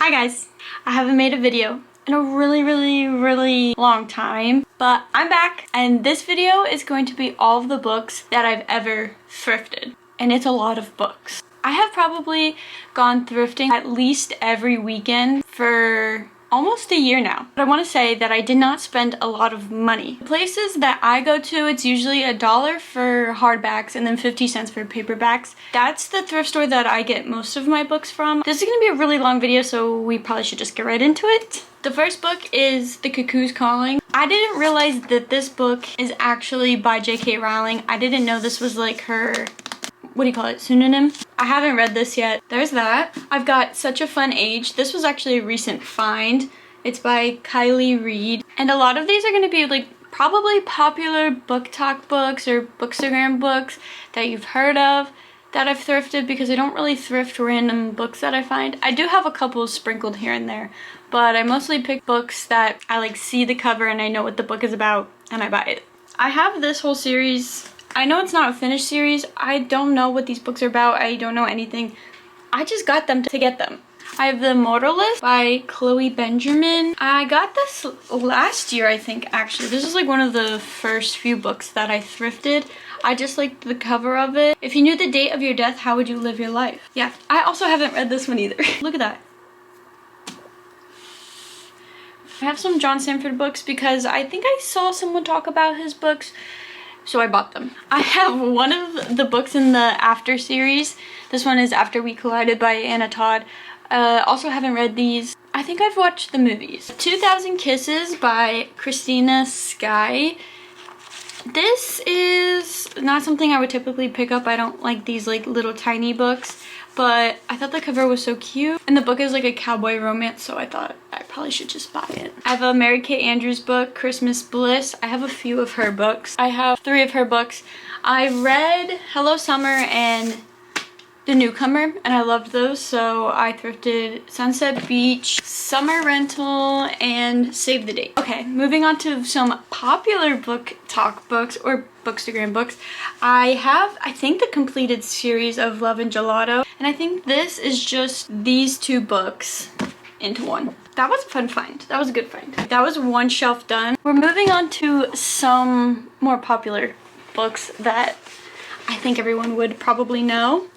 Hi guys, I haven't made a video in a really long time, but I'm back and this video is going to be all of the books that I've ever thrifted, and it's a lot of books. I have probably gone thrifting at least every weekend for almost a year now. But I want to say that I did not spend a lot of money. The places that I go to, it's usually $1 for hardbacks and then 50 cents for paperbacks. That's the thrift store that I get most of my books from. This is going to be a really long video, so we probably should just get right into it. The first book is The Cuckoo's Calling. I didn't realize that this book is actually by J.K. Rowling. I didn't know this was like her, what do you call it, pseudonym? I haven't read this yet. There's that. I've got Such a Fun Age. This was actually a recent find. It's by Kylie Reed. And a lot of these are going to be like probably popular book talk books or bookstagram books that you've heard of that I've thrifted, because I don't really thrift random books that I find. I do have a couple sprinkled here and there, but I mostly pick books that I like see the cover and I know what the book is about and I buy it. I have this whole series. I know it's not a finished series. I don't know what these books are about. I don't know anything. I just got them to get them. I have The Mortalist by Chloe Benjamin. I got this last year, I think, actually. This is like one of the first few books that I thrifted. I just liked the cover of it. If you knew the date of your death, how would you live your life? Yeah, I also haven't read this one either. Look at that. I have some John Sanford books because I think I saw someone talk about his books, so I bought them. I have one of the books in the After series. This one is After We Collided by Anna Todd. Also haven't read these. I think I've watched the movies. 2000 Kisses by Christina Sky. This is not something I would typically pick up. I don't like these like little tiny books, but I thought the cover was so cute. And the book is like a cowboy romance, so I thought I probably should just buy it. I have a Mary Kay Andrews book, Christmas Bliss. I have a few of her books. I have 3 of her books. I read Hello Summer and The Newcomer, and I loved those, so I thrifted Sunset Beach, Summer Rental, and Save the Date. Okay, moving on to some popular book talk books or bookstagram books. I have, I think, the completed series of Love and Gelato, and I think this is just these 2 books into one. That was a fun find. That was a good find. That was one shelf done. We're moving on to some more popular books that I think everyone would probably know.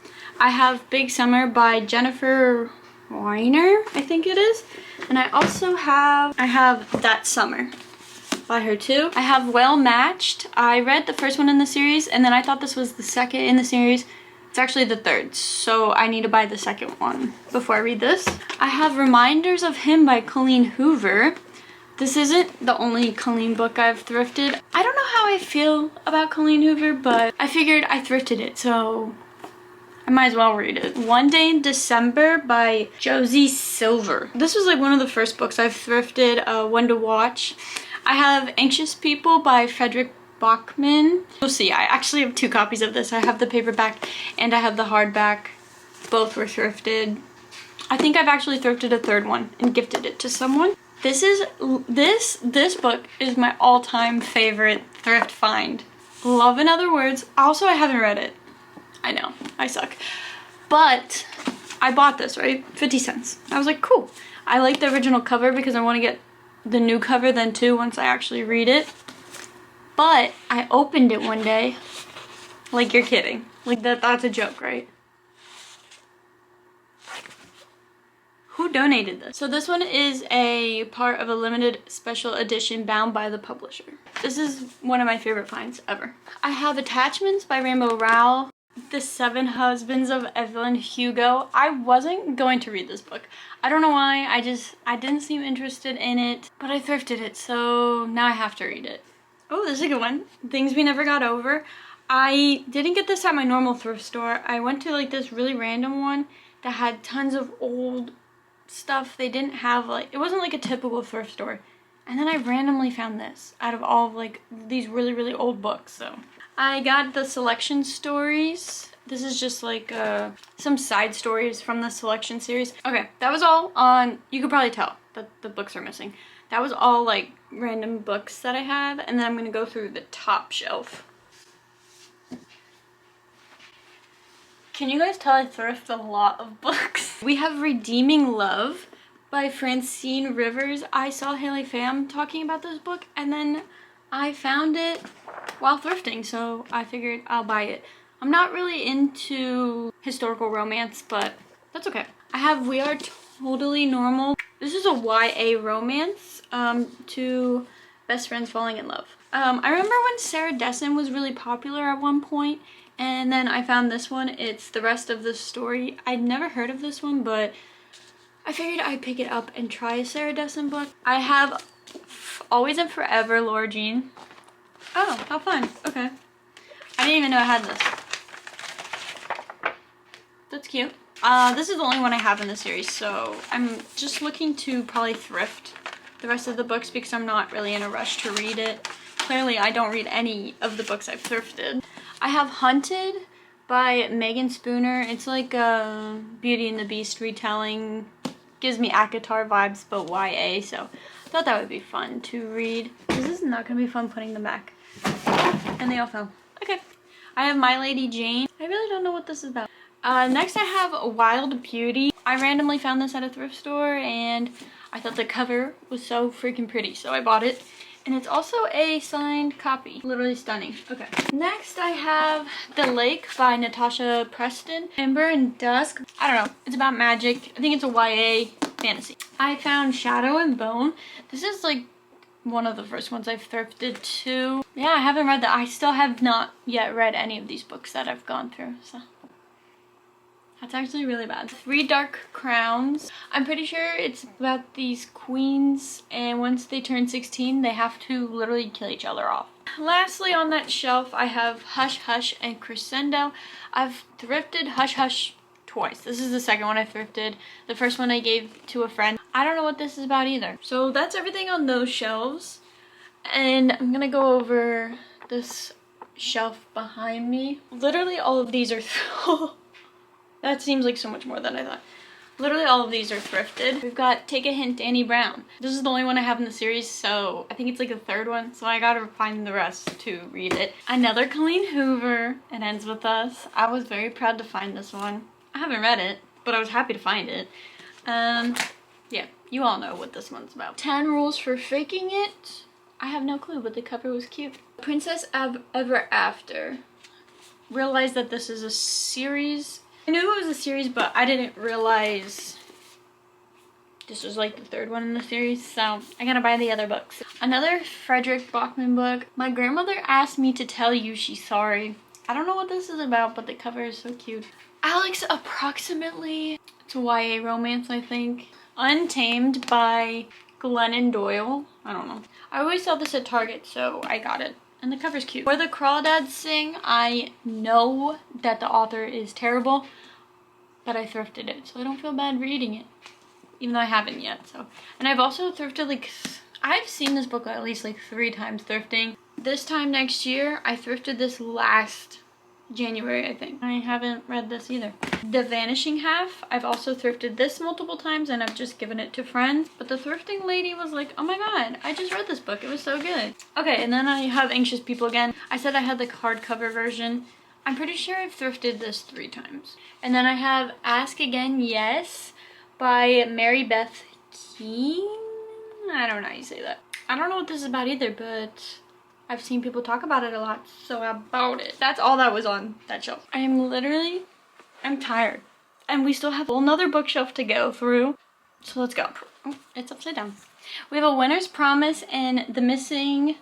I have Big Summer by Jennifer Weiner, I think it is. And I also have, That Summer by her too. I have Well Matched. I read the first one in the series, and then I thought this was the second in the series. It's actually the third, so I need to buy the second one before I read this. I have Reminders of Him by Colleen Hoover. This isn't the only Colleen book I've thrifted. I don't know how I feel about Colleen Hoover, but I figured I thrifted it, so I might as well read it. One Day in December by Josie Silver. This was like one of the first books I've thrifted, one to watch. I have Anxious People by Frederick Bachman. You'll see, I actually have 2 copies of this. I have the paperback and I have the hardback. Both were thrifted. I think I've actually thrifted a 3rd one and gifted it to someone. This book is my all-time favorite thrift find. Love in Other Words. Also, I haven't read it. I know, I suck. But I bought this, right? 50 cents. I was like, cool. I like the original cover because I want to get the new cover then too once I actually read it. But I opened it one day. Like, you're kidding. Like, that's a joke, right? Who donated this? So this one is a part of a limited special edition bound by the publisher. This is one of my favorite finds ever. I have Attachments by Rainbow Rowell. The 7 Husbands of Evelyn Hugo. I wasn't going to read this book. I don't know why. I didn't seem interested in it, but I thrifted it, so now I have to read it. Oh, this is a good one. Things We Never Got Over. I didn't get this at my normal thrift store. I went to like this really random one that had tons of old stuff. They didn't have like, it wasn't like a typical thrift store. And then I randomly found this out of all of like these really old books, so. I got the Selection Stories. This is just like some side stories from the Selection series. Okay, that was all on, you could probably tell that the books are missing. That was all like random books that I have, and then I'm gonna go through the top shelf. Can you guys tell I thrift a lot of books? We have Redeeming Love by Francine Rivers. I saw Haley Pham talking about this book, and then I found it while thrifting, so I figured I'll buy it. I'm not really into historical romance, but that's okay. I have We Are Totally Normal. This is a YA romance, two best friends falling in love. I remember when Sarah Dessen was really popular at one point, and then I found this one. It's the rest of the story. I'd never heard of this one, but I figured I'd pick it up and try a Sarah Dessen book. I have Always and Forever, Laura Jean. Oh, how fun. Okay. I didn't even know I had this. That's cute. This is the only one I have in the series, so I'm just looking to probably thrift the rest of the books because I'm not really in a rush to read it. Clearly, I don't read any of the books I've thrifted. I have Hunted by Megan Spooner. It's like a Beauty and the Beast retelling. Gives me ACOTAR vibes, but YA, so I thought that would be fun to read. This is not going to be fun putting them back. And they all fell. Okay. I have My Lady Jane. I really don't know what this is about. Next I have Wild Beauty. I randomly found this at a thrift store and I thought the cover was so freaking pretty, so I bought it. And it's also a signed copy. Literally stunning. Okay. Next I have The Lake by Natasha Preston. Ember and Dusk. I don't know. It's about magic. I think it's a YA fantasy. I found Shadow and Bone. This is like one of the first ones I've thrifted too. Yeah, I haven't read that. I still have not yet read any of these books that I've gone through, so that's actually really bad. Three Dark Crowns. I'm pretty sure it's about these queens, and once they turn 16, they have to literally kill each other off. Lastly on that shelf, I have Hush Hush and Crescendo. I've thrifted Hush Hush twice. This is the second one I thrifted. The first one I gave to a friend. I don't know what this is about either. So that's everything on those shelves. And I'm gonna go over this shelf behind me. Literally all of these are that seems like so much more than I thought. Literally all of these are thrifted. We've got Take a Hint, Danny Brown. This is the only one I have in the series, so I think it's like the third one, so I gotta find the rest to read it. Another Colleen Hoover, It Ends With Us. I was very proud to find this one. I haven't read it, but I was happy to find it. Yeah, you all know what this one's about. 10 Rules for Faking It. I have no clue, but the cover was cute. Princess Ever After. Realized that this is a series. I knew it was a series, but I didn't realize this was like the third one in the series, so I gotta buy the other books. Another Frederick Bachman book. My grandmother asked me to tell you she's sorry. I don't know what this is about, but the cover is so cute. Alex Approximately. It's a YA romance, I think. Untamed by Glennon Doyle. I don't know. I always saw this at Target, so I got it. And the cover's cute. Where the Crawdads Sing, I know that the author is terrible, but I thrifted it, so I don't feel bad reading it. Even though I haven't yet, so. And I've also thrifted, like, I've seen this book at least like 3 times thrifting. This time next year, I thrifted this last January, I think. I haven't read this either. The Vanishing Half. I've also thrifted this multiple times and I've just given it to friends. But the thrifting lady was like, oh my god, I just read this book. It was so good. Okay, and then I have Anxious People again. I said I had the hardcover version. I'm pretty sure I've thrifted this 3 times. And then I have Ask Again Yes by Mary Beth Keane. I don't know how you say that. I don't know what this is about either, but I've seen people talk about it a lot, so I bought it. That's all that was on that shelf. I'm tired. And we still have another bookshelf to go through. So let's go. Oh, it's upside down. We have A Winter's Promise and The Missing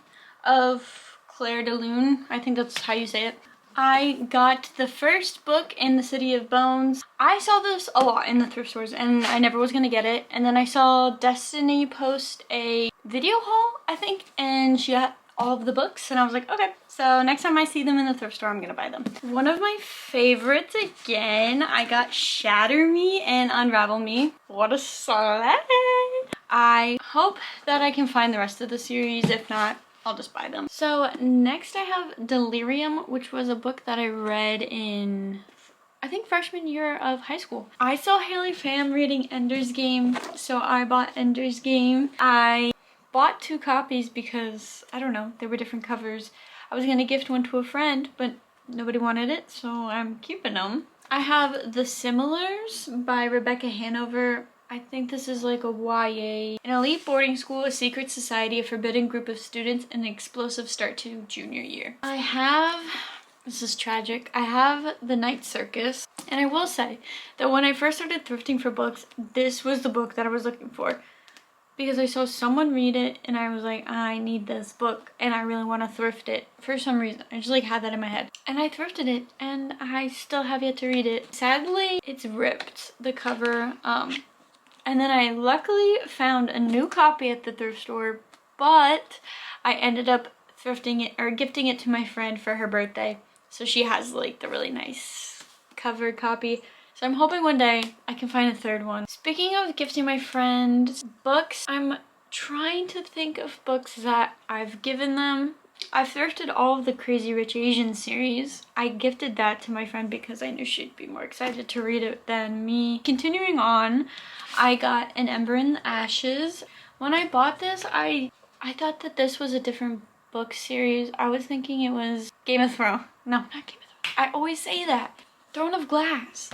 of Claire de Lune. I think that's how you say it. I got the first book in The City of Bones. I saw this a lot in the thrift stores and I never was gonna get it. And then I saw Destiny post a video haul, I think, and she got all of the books and I was like, okay. So next time I see them in the thrift store, I'm gonna buy them. One of my favorites again, I got Shatter Me and Unravel Me. What a slay! I hope that I can find the rest of the series. If not, I'll just buy them. So next I have Delirium, which was a book that I read in, I think, freshman year of high school. I saw Haley Pham reading Ender's Game, so I bought Ender's Game. I bought 2 copies because, I don't know, they were different covers. I was gonna gift one to a friend, but nobody wanted it, so I'm keeping them. I have The Similars by Rebecca Hanover. I think this is like a YA. An elite boarding school, a secret society, a forbidden group of students, and an explosive start to junior year. I have, this is tragic, I have The Night Circus. And I will say that when I first started thrifting for books, this was the book that I was looking for. Because I saw someone read it and I was like, I need this book and I really want to thrift it for some reason. I just like had that in my head. And I thrifted it and I still have yet to read it. Sadly, it's ripped, the cover. And then I luckily found a new copy at the thrift store, but I ended up thrifting it or gifting it to my friend for her birthday. So she has like the really nice cover copy. So I'm hoping one day I can find a third one. Speaking of gifting my friends books, I'm trying to think of books that I've given them. I've thrifted all of the Crazy Rich Asians series. I gifted that to my friend because I knew she'd be more excited to read it than me. Continuing on, I got An Ember in the Ashes. When I bought this, I thought that this was a different book series. I was thinking it was Game of Thrones. No, not Game of Thrones. I always say that. Throne of Glass.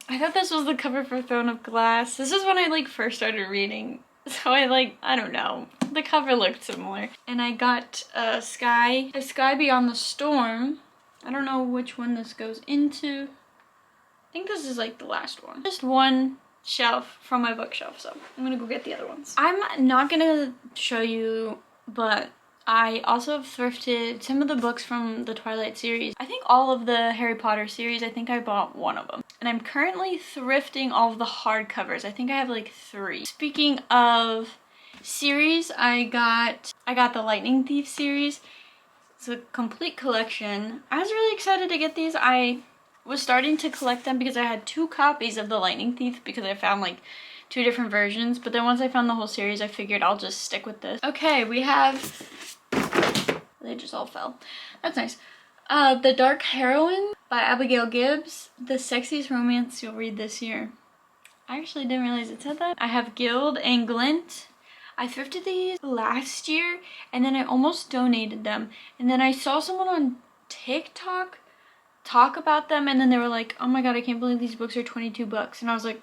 I thought this was the cover for Throne of Glass. This is when I like first started reading. So I don't know. The cover looked similar. And I got A Sky Beyond the Storm. I don't know which one this goes into. I think this is like the last one. Just one shelf from my bookshelf, so I'm gonna go get the other ones. I'm not gonna show you, but I also have thrifted some of the books from the Twilight series. I think all of the Harry Potter series, I think I bought one of them. And I'm currently thrifting all of the hardcovers. I think I have like 3. Speaking of series, I got the Lightning Thief series. It's a complete collection. I was really excited to get these. I was starting to collect them because I had 2 copies of the Lightning Thief because I found like 2 different versions. But then once I found the whole series, I figured I'll just stick with this. Okay, we have... They just all fell. That's nice. The Dark Heroine by Abigail Gibbs. The sexiest romance you'll read this year. I actually didn't realize it said that. I have Gild and Glint. I thrifted these last year and then I almost donated them. And then I saw someone on TikTok talk about them and then they were like, oh my god, I can't believe these books are 22 bucks. And I was like,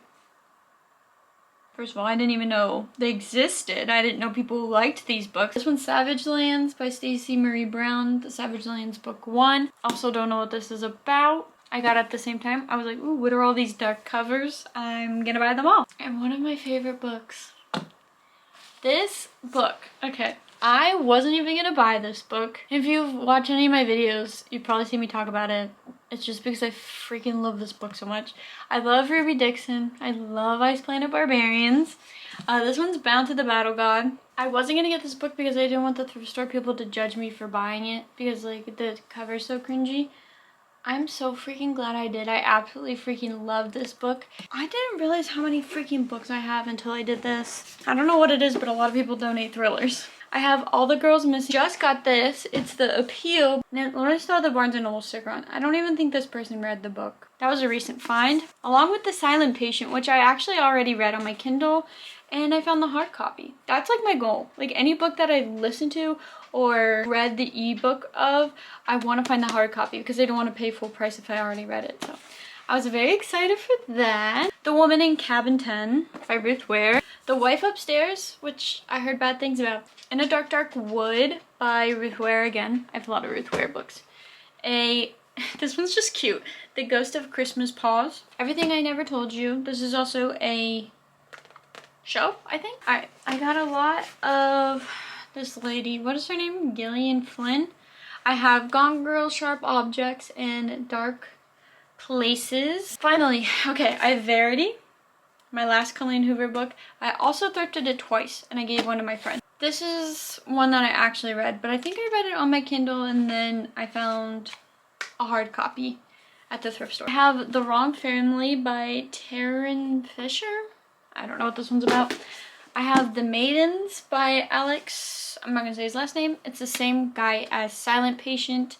first of all, I didn't even know they existed. I didn't know people liked these books. This one's Savage Lands by Stacey Marie Brown, the Savage Lands book 1. Also don't know what this is about. I got it at the same time. I was like, ooh, what are all these dark covers? I'm gonna buy them all. And one of my favorite books. This book, okay. I wasn't even gonna buy this book. If you've watched any of my videos, you've probably seen me talk about it. It's just because I freaking love this book so much. I love Ruby Dixon. I love Ice Planet Barbarians. This one's Bound to the Battle God. I wasn't gonna get this book because I didn't want the thrift store people to judge me for buying it because like the cover's so cringy. I'm so freaking glad I did. I absolutely freaking love this book. I didn't realize how many freaking books I have until I did this. I don't know what it is, but a lot of people donate thrillers. I have All the Girls Missing. Just got this. It's The Appeal. Now, let me still have the Barnes & Noble sticker on. I don't even think this person read the book. That was a recent find. Along with The Silent Patient, which I actually already read on my Kindle, and I found the hard copy. That's like my goal. Like any book that I listened to or read the ebook of, I want to find the hard copy because I don't want to pay full price if I already read it. So I was very excited for that. The Woman in Cabin 10 by Ruth Ware. The Wife Upstairs, which I heard bad things about. In a Dark, Dark Wood by Ruth Ware again. I have a lot of Ruth Ware books. This one's just cute. The Ghost of Christmas Pause. Everything I Never Told You. This is also a shelf, I think. Alright, I got a lot of this lady. What is her name? Gillian Flynn. I have Gone Girl, Sharp Objects, and Dark Places. Finally, okay, I have Verity. My last Colleen Hoover book. I also thrifted it twice and I gave one to my friend. This is one that I actually read, but I think I read it on my Kindle and then I found a hard copy at the thrift store. I have The Wrong Family by Taryn Fisher. I don't know what this one's about. I have The Maidens by Alex, I'm not gonna say his last name. It's the same guy as Silent Patient.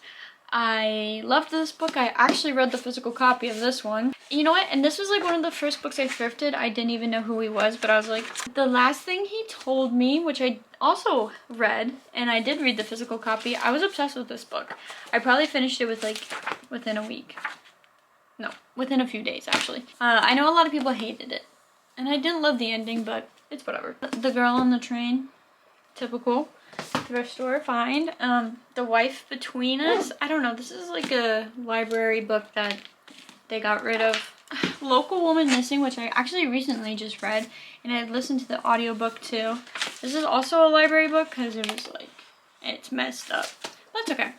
I loved this book. I actually read the physical copy of this one. You know what? And this was like one of the first books I thrifted. I didn't even know who he was, but I was like, the last thing he told me, which I also read, and I did read the physical copy, I was obsessed with this book. I probably finished it with like within a week. No, within a few days actually. I know a lot of people hated it. And I didn't love the ending, but it's whatever. The Girl on the Train, typical. Thrift store find. The Wife Between Us. I don't know. This is like a library book that they got rid of. Local Woman Missing, which I actually recently just read, and I listened to the audiobook too. This is also a library book because it was like, it's messed up. That's okay.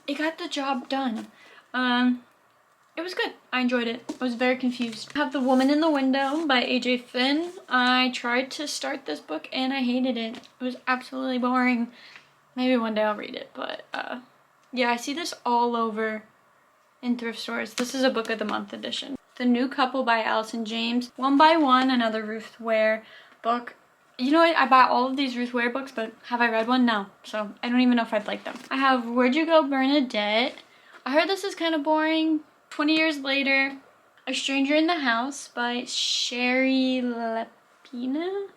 It got the job done. It was good. I enjoyed it. I was very confused. I have The Woman in the Window by AJ Finn. I tried to start this book and I hated it. It was absolutely boring. Maybe one day I'll read it, but yeah, I see this all over in thrift stores. This is a book of the month edition. The New Couple by Allison James. One by One, another Ruth Ware book. You know what? I buy all of these Ruth Ware books, but have I read one? No. So I don't even know if I'd like them. I have Where'd You Go, Bernadette? I heard this is kind of boring. 20 Years Later. A Stranger in the House by Sherry Lapina?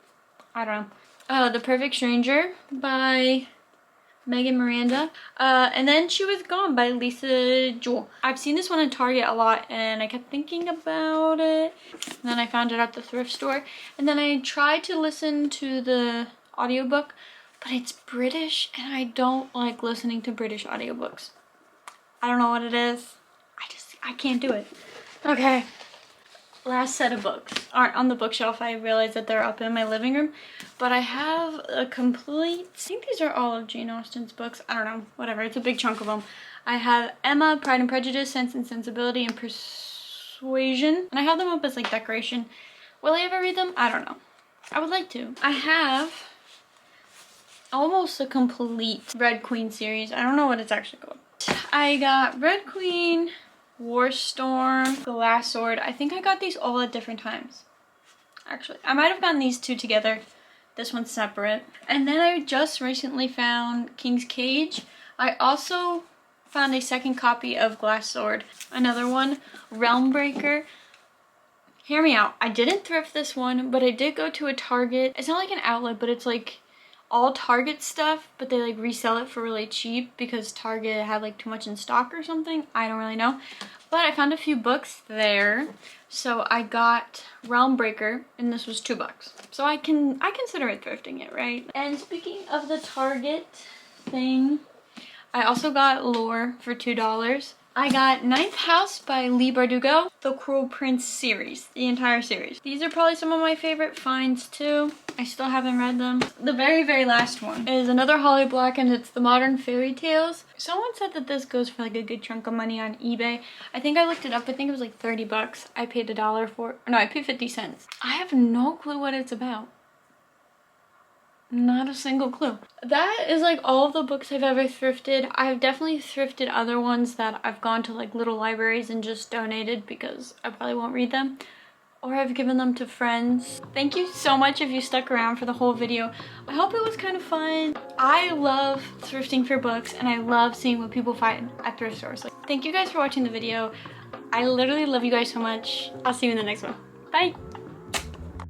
I don't know. The Perfect Stranger by Megan Miranda. And then She Was Gone by Lisa Jewell. I've seen this one in Target a lot and I kept thinking about it. And then I found it at the thrift store. And then I tried to listen to the audiobook, but it's British and I don't like listening to British audiobooks. I don't know what it is. I can't do it. Okay. Last set of books aren't on the bookshelf. I realized that they're up in my living room, but I have a complete, I think these are all of Jane Austen's books. I don't know, whatever. It's a big chunk of them. I have Emma, Pride and Prejudice, Sense and Sensibility, and Persuasion. And I have them up as like decoration. Will I ever read them? I don't know. I would like to. I have almost a complete Red Queen series. I don't know what it's actually called. I got Red Queen, War Storm, The Last Sword. I think I got these all at different times. Actually, I might have gotten these two together. This one's separate. And then I just recently found King's Cage. I also found a second copy of Glass Sword. Another one, Realm Breaker. Hear me out. I didn't thrift this one, but I did go to a Target. It's not like an outlet, but it's like all Target stuff, but they like resell it for really cheap because Target had like too much in stock or something. I don't really know. But I found a few books there. So I got Realm Breaker and this was $2. So I consider it thrifting it, right? And speaking of the Target thing, I also got Lore for $2. I got Ninth House by Leigh Bardugo, the Cruel Prince series, the entire series. These are probably some of my favorite finds too. I still haven't read them. The very, very last one is another Holly Black and it's the Modern Fairy Tales. Someone said that this goes for like a good chunk of money on eBay. I think I looked it up. I think it was like 30 bucks. I paid $1 for it. No, I paid 50 cents. I have no clue what it's about. Not a single clue. That is like all of the books I've ever thrifted. I've definitely thrifted other ones that I've gone to like little libraries and just donated because I probably won't read them. Or I've given them to friends. Thank you so much if you stuck around for the whole video. I hope it was kind of fun. I love thrifting for books and I love seeing what people find at thrift stores. Like, thank you guys for watching the video. I literally love you guys so much. I'll see you in the next one. Bye!